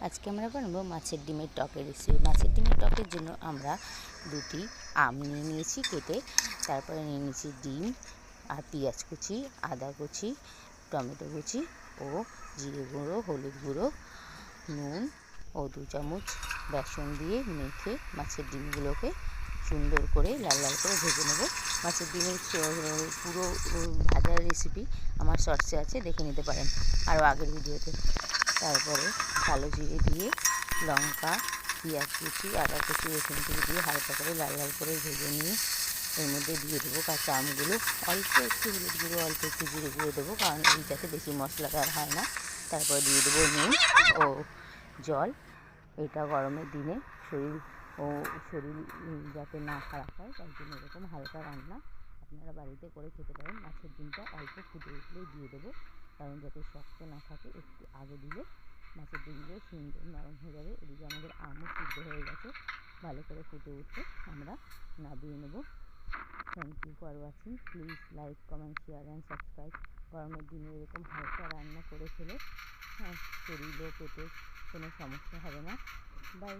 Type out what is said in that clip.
আজকে আমরা বানাবো মাছের ডিমের টকের রেসিপি। মাছের ডিমের টকের জন্য আমরা দুটি আম নিয়ে নিয়েছি কেটে, তারপরে নিয়ে নিয়েছি ডিম আর পেঁয়াজ কুচি, আদা কুচি, টমেটো কুচি ও জিরে গুঁড়ো, হলুদ গুঁড়ো, নুন ও 2 চামচ বেসন দিয়ে মেখে মাছের ডিমগুলোকে সুন্দর করে লাল লাল করে ভেজে নেব। মাছের ডিমের পুরো ভাজার রেসিপি আমার শর্টসে আছে, দেখে নিতে পারেন আরও আগের ভিডিওতে। তারপরে কালো জিরে দিয়ে লঙ্কা, পেঁয়াজ কুচি, আদা কুচি, রসুন কুচি দিয়ে হালকা করে লাল লাল করে ভেজে নিয়ে এর মধ্যে দিয়ে দেবো কাঁচা আমগুলো, অল্প একটু হলুদ গুঁড়ো, অল্প একটু জিরে গুঁড়ো দেবো, কারণ এইটাতে বেশি মশলাদার হয় না। তারপর দিয়ে দেবো নুন ও জল। এটা গরমের দিনে শরীর যাতে না খারাপ হয় তার জন্য এরকম হালকা রান্না আপনারা বাড়িতে করে খেতে পারেন। মাছের ডিমটা অল্প ফুটে উঠলেই দিয়ে দেবো, কারণ যাতে শক্ত না থাকে। একটু আগে দিলে মাছের ডিমগুলো সুন্দর নরম হয়ে যাবে। এদিকে আমাদের আমও সিদ্ধ হয়ে গেছে, ভালো করে ফুটে উঠলে আমরা নামিয়ে নেব। Thank you for watching. Please like, comment, share and subscribe. গরমের দিনে এরকম হালকা রান্না করে খেলে শরীর ও পেটের কোনো সমস্যা হবে না। বাই।